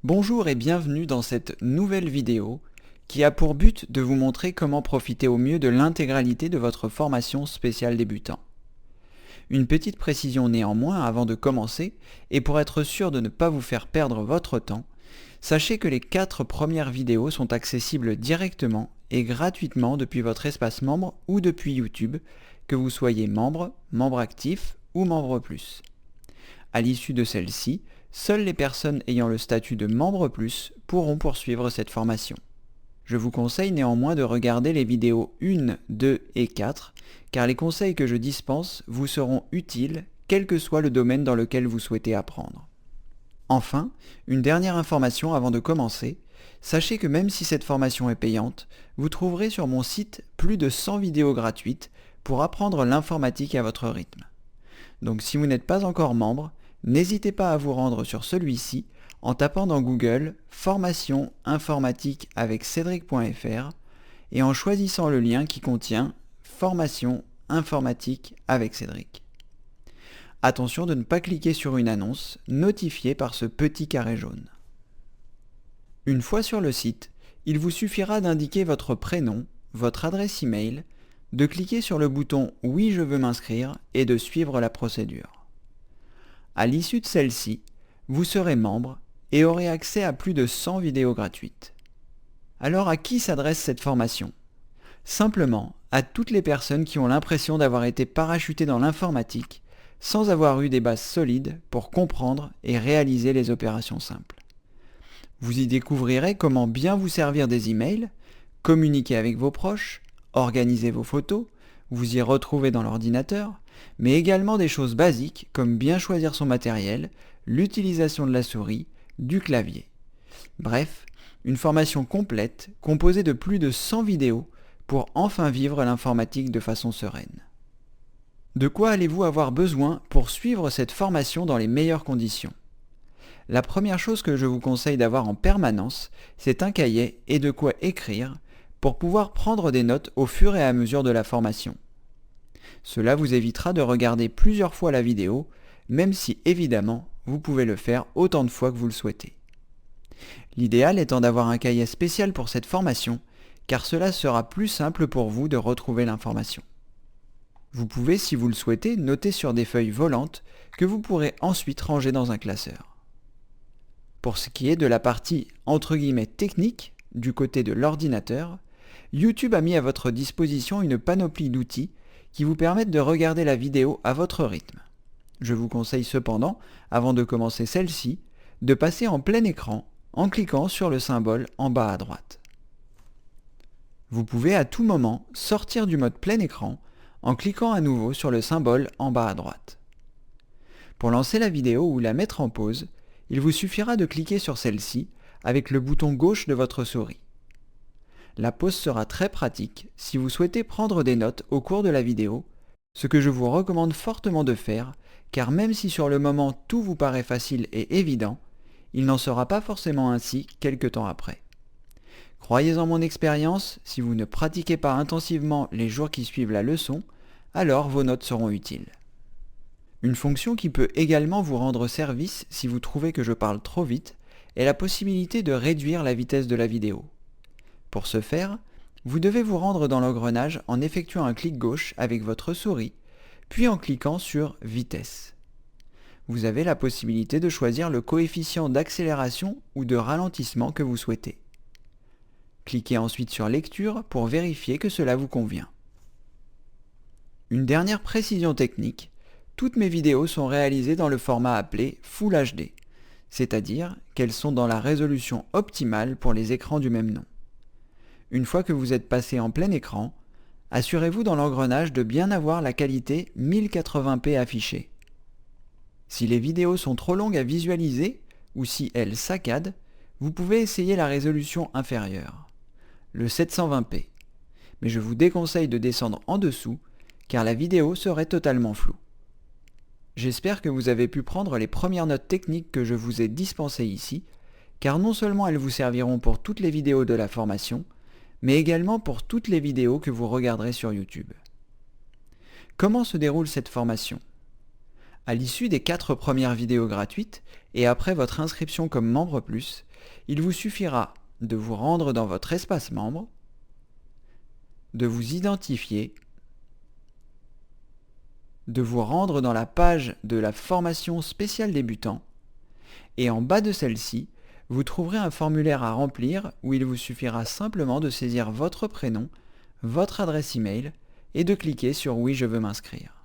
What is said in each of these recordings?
Bonjour et bienvenue dans cette nouvelle vidéo qui a pour but de vous montrer comment profiter au mieux de l'intégralité de votre formation spéciale débutant. Une petite précision néanmoins avant de commencer, et pour être sûr de ne pas vous faire perdre votre temps, sachez que les 4 premières vidéos sont accessibles directement et gratuitement depuis votre espace membre ou depuis YouTube, que vous soyez membre, membre actif ou membre plus. À l'issue de celle-ci, seules les personnes ayant le statut de membre plus pourront poursuivre cette formation. Je vous conseille néanmoins de regarder les vidéos 1, 2 et 4, car les conseils que je dispense vous seront utiles, quel que soit le domaine dans lequel vous souhaitez apprendre. Enfin, une dernière information avant de commencer, sachez que même si cette formation est payante, vous trouverez sur mon site plus de 100 vidéos gratuites pour apprendre l'informatique à votre rythme. Donc si vous n'êtes pas encore membre, n'hésitez pas à vous rendre sur celui-ci en tapant dans Google « Formation informatique avec Cédric.fr » et en choisissant le lien qui contient « Formation informatique avec Cédric ». Attention de ne pas cliquer sur une annonce notifiée par ce petit carré jaune. Une fois sur le site, il vous suffira d'indiquer votre prénom, votre adresse email, de cliquer sur le bouton « Oui, je veux m'inscrire » et de suivre la procédure. À l'issue de celle-ci, vous serez membre et aurez accès à plus de 100 vidéos gratuites. Alors à qui s'adresse cette formation ? Simplement à toutes les personnes qui ont l'impression d'avoir été parachutées dans l'informatique sans avoir eu des bases solides pour comprendre et réaliser les opérations simples. Vous y découvrirez comment bien vous servir des emails, communiquer avec vos proches, organiser vos photos, vous y retrouver dans l'ordinateur, mais également des choses basiques comme bien choisir son matériel, l'utilisation de la souris, du clavier. Bref, une formation complète composée de plus de 100 vidéos pour enfin vivre l'informatique de façon sereine. De quoi allez-vous avoir besoin pour suivre cette formation dans les meilleures conditions ? La première chose que je vous conseille d'avoir en permanence, c'est un cahier et de quoi écrire pour pouvoir prendre des notes au fur et à mesure de la formation. Cela vous évitera de regarder plusieurs fois la vidéo, même si évidemment vous pouvez le faire autant de fois que vous le souhaitez. L'idéal étant d'avoir un cahier spécial pour cette formation, car cela sera plus simple pour vous de retrouver l'information. Vous pouvez, si vous le souhaitez, noter sur des feuilles volantes que vous pourrez ensuite ranger dans un classeur. Pour ce qui est de la partie entre guillemets technique, du côté de l'ordinateur, YouTube a mis à votre disposition une panoplie d'outils qui vous permettent de regarder la vidéo à votre rythme. Je vous conseille cependant, avant de commencer celle-ci, de passer en plein écran en cliquant sur le symbole en bas à droite. Vous pouvez à tout moment sortir du mode plein écran en cliquant à nouveau sur le symbole en bas à droite. Pour lancer la vidéo ou la mettre en pause, il vous suffira de cliquer sur celle-ci avec le bouton gauche de votre souris. La pause sera très pratique si vous souhaitez prendre des notes au cours de la vidéo, ce que je vous recommande fortement de faire, car même si sur le moment tout vous paraît facile et évident, il n'en sera pas forcément ainsi quelque temps après. Croyez en mon expérience, si vous ne pratiquez pas intensivement les jours qui suivent la leçon, alors vos notes seront utiles. Une fonction qui peut également vous rendre service si vous trouvez que je parle trop vite est la possibilité de réduire la vitesse de la vidéo. Pour ce faire, vous devez vous rendre dans l'engrenage en effectuant un clic gauche avec votre souris, puis en cliquant sur « Vitesse ». Vous avez la possibilité de choisir le coefficient d'accélération ou de ralentissement que vous souhaitez. Cliquez ensuite sur « Lecture » pour vérifier que cela vous convient. Une dernière précision technique, toutes mes vidéos sont réalisées dans le format appelé Full HD, c'est-à-dire qu'elles sont dans la résolution optimale pour les écrans du même nom. Une fois que vous êtes passé en plein écran, assurez-vous dans l'engrenage de bien avoir la qualité 1080p affichée. Si les vidéos sont trop longues à visualiser ou si elles saccadent, vous pouvez essayer la résolution inférieure, le 720p. Mais je vous déconseille de descendre en dessous car la vidéo serait totalement floue. J'espère que vous avez pu prendre les premières notes techniques que je vous ai dispensées ici, car non seulement elles vous serviront pour toutes les vidéos de la formation, mais également pour toutes les vidéos que vous regarderez sur YouTube. Comment se déroule cette formation ? À l'issue des 4 premières vidéos gratuites, et après votre inscription comme membre plus, il vous suffira de vous rendre dans votre espace membre, de vous identifier, de vous rendre dans la page de la formation spéciale débutant, et en bas de celle-ci, vous trouverez un formulaire à remplir où il vous suffira simplement de saisir votre prénom, votre adresse email et de cliquer sur « Oui, je veux m'inscrire ».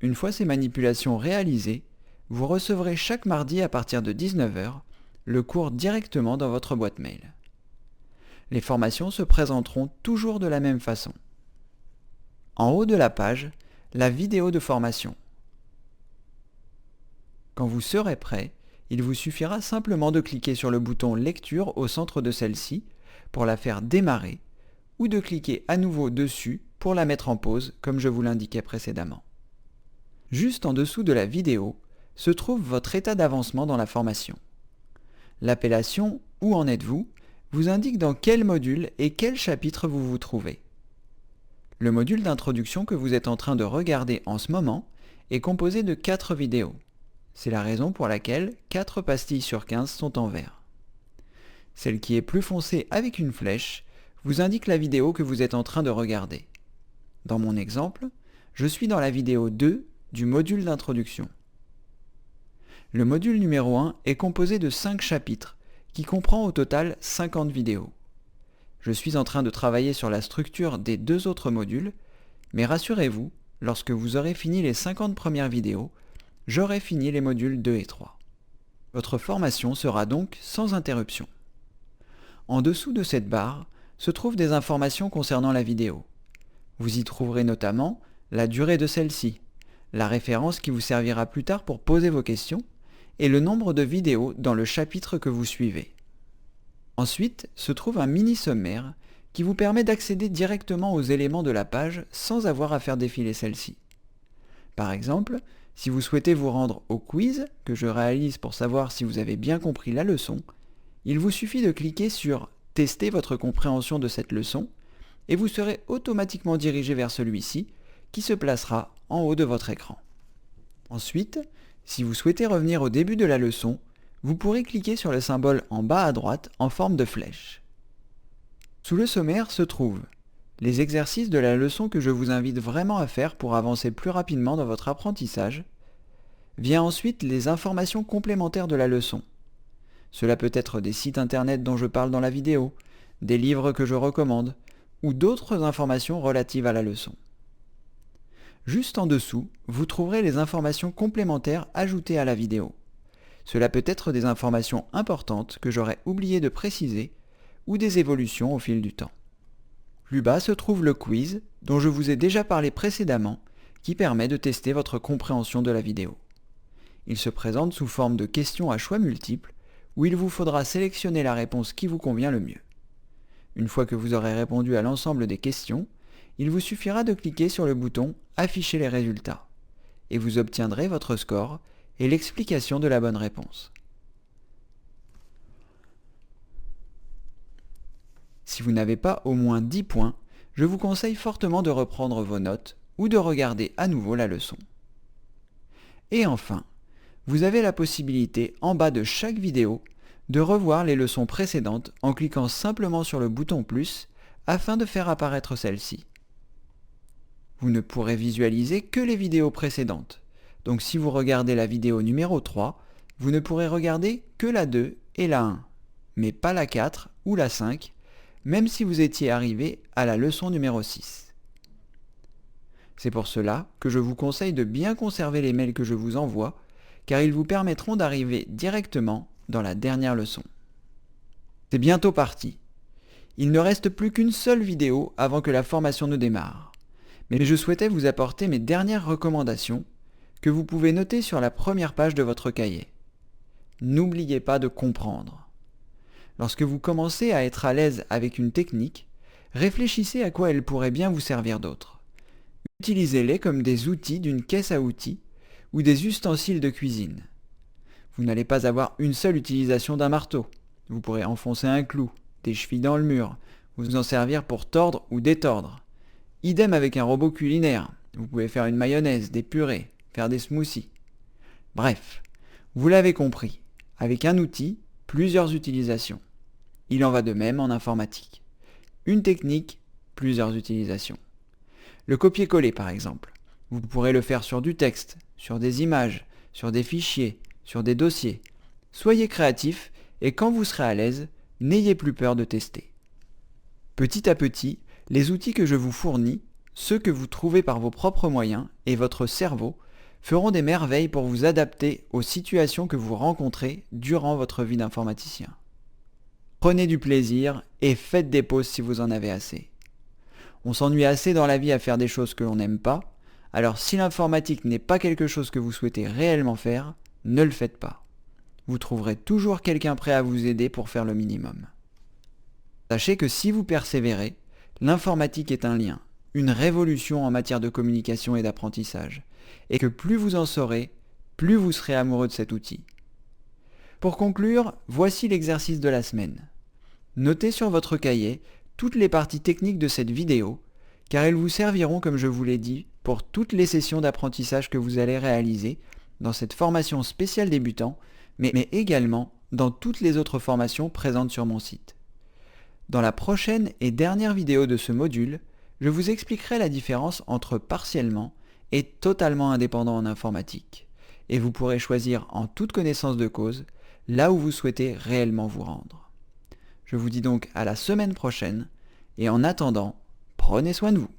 Une fois ces manipulations réalisées, vous recevrez chaque mardi à partir de 19 h le cours directement dans votre boîte mail. Les formations se présenteront toujours de la même façon. En haut de la page, la vidéo de formation. Quand vous serez prêt, il vous suffira simplement de cliquer sur le bouton Lecture au centre de celle-ci pour la faire démarrer ou de cliquer à nouveau dessus pour la mettre en pause comme je vous l'indiquais précédemment. Juste en dessous de la vidéo se trouve votre état d'avancement dans la formation. L'appellation « Où en êtes-vous » vous indique dans quel module et quel chapitre vous vous trouvez. Le module d'introduction que vous êtes en train de regarder en ce moment est composé de 4 vidéos. C'est la raison pour laquelle 4 pastilles sur 15 sont en vert. Celle qui est plus foncée avec une flèche vous indique la vidéo que vous êtes en train de regarder. Dans mon exemple, je suis dans la vidéo 2 du module d'introduction. Le module numéro 1 est composé de 5 chapitres qui comprend au total 50 vidéos. Je suis en train de travailler sur la structure des 2 autres modules, mais rassurez-vous, lorsque vous aurez fini les 50 premières vidéos, j'aurai fini les modules 2 et 3. Votre formation sera donc sans interruption. En dessous de cette barre se trouvent des informations concernant la vidéo. Vous y trouverez notamment la durée de celle-ci, la référence qui vous servira plus tard pour poser vos questions, et le nombre de vidéos dans le chapitre que vous suivez. Ensuite se trouve un mini sommaire qui vous permet d'accéder directement aux éléments de la page sans avoir à faire défiler celle-ci. Par exemple, si vous souhaitez vous rendre au quiz que je réalise pour savoir si vous avez bien compris la leçon, il vous suffit de cliquer sur « Tester votre compréhension de cette leçon » et vous serez automatiquement dirigé vers celui-ci qui se placera en haut de votre écran. Ensuite, si vous souhaitez revenir au début de la leçon, vous pourrez cliquer sur le symbole en bas à droite en forme de flèche. Sous le sommaire se trouvent les exercices de la leçon que je vous invite vraiment à faire pour avancer plus rapidement dans votre apprentissage. Vient ensuite les informations complémentaires de la leçon. Cela peut être des sites internet dont je parle dans la vidéo, des livres que je recommande, ou d'autres informations relatives à la leçon. Juste en dessous, vous trouverez les informations complémentaires ajoutées à la vidéo. Cela peut être des informations importantes que j'aurais oublié de préciser ou des évolutions au fil du temps. Plus bas se trouve le quiz, dont je vous ai déjà parlé précédemment, qui permet de tester votre compréhension de la vidéo. Il se présente sous forme de questions à choix multiples, où il vous faudra sélectionner la réponse qui vous convient le mieux. Une fois que vous aurez répondu à l'ensemble des questions, il vous suffira de cliquer sur le bouton « Afficher les résultats » et vous obtiendrez votre score et l'explication de la bonne réponse. Si vous n'avez pas au moins 10 points, je vous conseille fortement de reprendre vos notes ou de regarder à nouveau la leçon. Et enfin, vous avez la possibilité en bas de chaque vidéo de revoir les leçons précédentes en cliquant simplement sur le bouton plus afin de faire apparaître celle-ci. Vous ne pourrez visualiser que les vidéos précédentes. Donc si vous regardez la vidéo numéro 3, vous ne pourrez regarder que la 2 et la 1, mais pas la 4 ou la 5, même si vous étiez arrivé à la leçon numéro 6. C'est pour cela que je vous conseille de bien conserver les mails que je vous envoie, car ils vous permettront d'arriver directement dans la dernière leçon. C'est bientôt parti. Il ne reste plus qu'une seule vidéo avant que la formation ne démarre. Mais je souhaitais vous apporter mes dernières recommandations que vous pouvez noter sur la première page de votre cahier. N'oubliez pas de comprendre. Lorsque vous commencez à être à l'aise avec une technique, réfléchissez à quoi elle pourrait bien vous servir d'autre. Utilisez-les comme des outils d'une caisse à outils ou des ustensiles de cuisine. Vous n'allez pas avoir une seule utilisation d'un marteau. Vous pourrez enfoncer un clou, des chevilles dans le mur, vous en servir pour tordre ou détordre. Idem avec un robot culinaire. Vous pouvez faire une mayonnaise, des purées, faire des smoothies. Bref, Vous l'avez compris, avec un outil, plusieurs utilisations. Il en va de même en informatique. Une technique, plusieurs utilisations. Le copier-coller par exemple. Vous pourrez le faire sur du texte, sur des images, sur des fichiers, sur des dossiers. Soyez créatif et quand vous serez à l'aise, n'ayez plus peur de tester. Petit à petit, les outils que je vous fournis, ceux que vous trouvez par vos propres moyens et votre cerveau, feront des merveilles pour vous adapter aux situations que vous rencontrez durant votre vie d'informaticien. Prenez du plaisir et faites des pauses si vous en avez assez. On s'ennuie assez dans la vie à faire des choses que l'on n'aime pas, alors si l'informatique n'est pas quelque chose que vous souhaitez réellement faire, ne le faites pas. Vous trouverez toujours quelqu'un prêt à vous aider pour faire le minimum. Sachez que si vous persévérez, l'informatique est un lien, une révolution en matière de communication et d'apprentissage, et que plus vous en saurez, plus vous serez amoureux de cet outil. Pour conclure, voici l'exercice de la semaine. Notez sur votre cahier toutes les parties techniques de cette vidéo, car elles vous serviront, comme je vous l'ai dit, pour toutes les sessions d'apprentissage que vous allez réaliser dans cette formation spéciale débutant, mais également dans toutes les autres formations présentes sur mon site. Dans la prochaine et dernière vidéo de ce module, je vous expliquerai la différence entre partiellement et totalement indépendant en informatique, et vous pourrez choisir en toute connaissance de cause là où vous souhaitez réellement vous rendre. Je vous dis donc à la semaine prochaine, et en attendant, prenez soin de vous.